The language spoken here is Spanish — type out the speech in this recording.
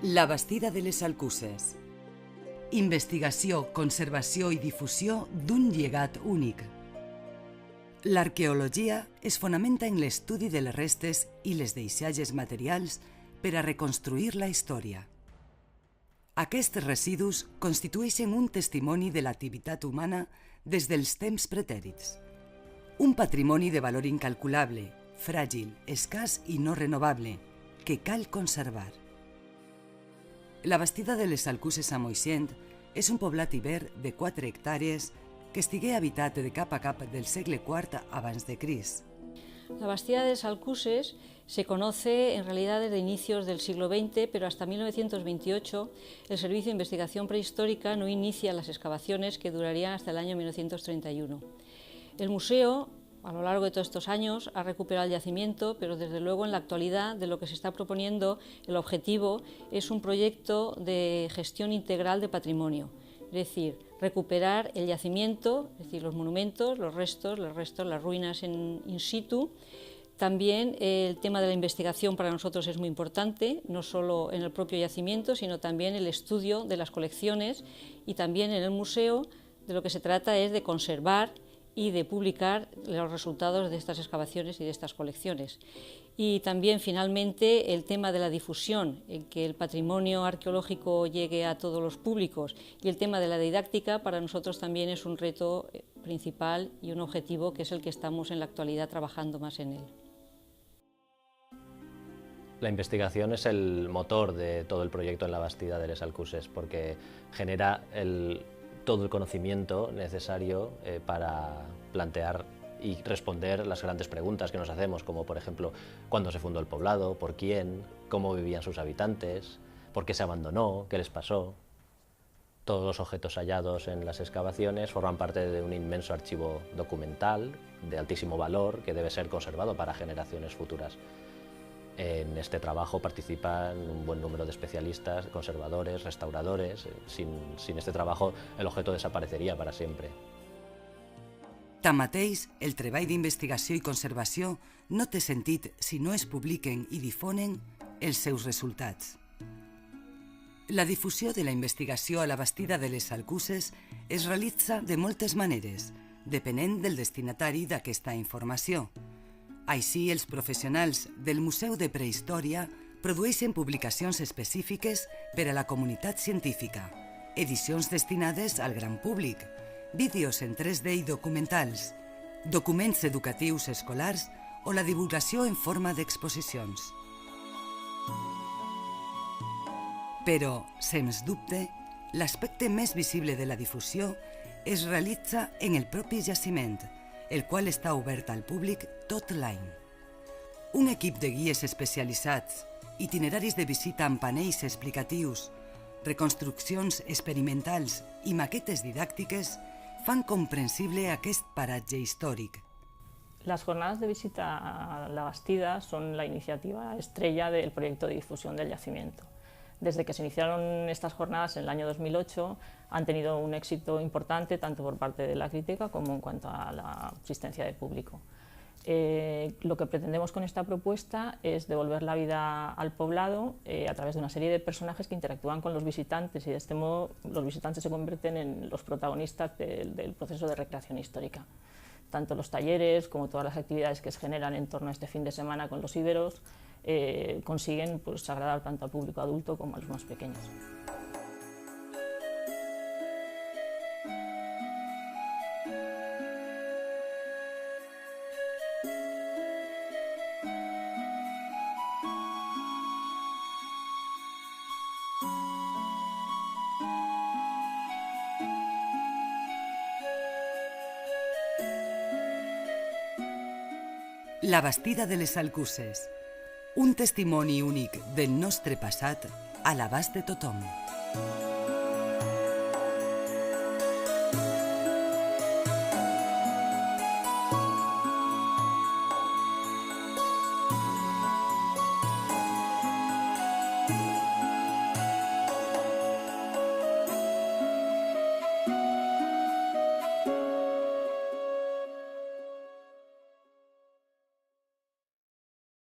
La Bastida de les Alcuses. Investigació, conservació i difusió d'un llegat únic. L'arqueologia es fonamenta en l'estudi de les restes i les deixalles materials per a reconstruir la història. Aquests residus constitueixen un testimoni de l'activitat humana des dels temps pretèrits. Un patrimoni de valor incalculable, fràgil, escàs i no renovable, que cal conservar. La Bastida de les Alcuses a Moixent és un poblat ibèr de 4 hectàrees que estigué habitat de cap a cap del segle IV abans de Crist. La Bastida de les Alcuses se conoce en realidad desde inicios del siglo XX, pero hasta 1928 el Servicio de Investigación Prehistórica no inicia las excavaciones que durarían hasta el año 1931. El museo, a lo largo de todos estos años, ha recuperado el yacimiento, pero desde luego en la actualidad de lo que se está proponiendo, el objetivo es un proyecto de gestión integral de patrimonio, es decir, recuperar el yacimiento, es decir, los monumentos, los restos, las ruinas in situ. También el tema de la investigación para nosotros es muy importante, no solo en el propio yacimiento, sino también el estudio de las colecciones, y también en el museo de lo que se trata es de conservar y de publicar los resultados de estas excavaciones y de estas colecciones. Y también, finalmente, el tema de la difusión, en que el patrimonio arqueológico llegue a todos los públicos, y el tema de la didáctica para nosotros también es un reto principal y un objetivo que es el que estamos en la actualidad trabajando más en él. La investigación es el motor de todo el proyecto en la Bastida de les Alcuses, porque genera todo el conocimiento necesario para plantear y responder las grandes preguntas que nos hacemos, como por ejemplo, ¿cuándo se fundó el poblado? ¿Por quién? ¿Cómo vivían sus habitantes? ¿Por qué se abandonó? ¿Qué les pasó? Todos los objetos hallados en las excavaciones forman parte de un inmenso archivo documental de altísimo valor que debe ser conservado para generaciones futuras. En este trabajo participan un buen número de especialistas, conservadores, restauradores. Sin este trabajo el objeto desaparecería para siempre. Tanmateix, el treball d'investigació i conservació no té sentit si no es publiquen i difonen els seus resultats. La difusió de la investigació a la Bastida de les Alcuses es realitza de moltes maneres, depenent del destinatari d'aquesta informació. Així, els professionals del Museu de Prehistòria produeixen publicacions específiques per a la comunitat científica, edicions destinades al gran públic, vídeos en 3D i documentals, documents educatius escolars o la divulgació en forma d'exposicions. Però, sens dubte, l'aspecte més visible de la difusió es realitza en el propi jaciment, el qual està obert al públic tot l'any. Un equip de guies especialitzats, itineraris de visita amb panells explicatius, reconstruccions experimentals i maquetes didàctiques fan comprensible aquest paratge històric. Las jornadas de visita a la Bastida son la iniciativa estrella del proyecto de difusión del yacimiento. Desde que se iniciaron estas jornadas en el año 2008 han tenido un éxito importante tanto por parte de la crítica como en cuanto a la asistencia del público. Lo que pretendemos con esta propuesta es devolver la vida al poblado a través de una serie de personajes que interactúan con los visitantes, y de este modo los visitantes se convierten en los protagonistas del proceso de recreación histórica. Tanto los talleres como todas las actividades que se generan en torno a este fin de semana con los íberos consiguen agradar tanto al público adulto como a los más pequeños. La Bastida de les Alcuses, un testimoni únic del nostre passat a l'abast de tothom.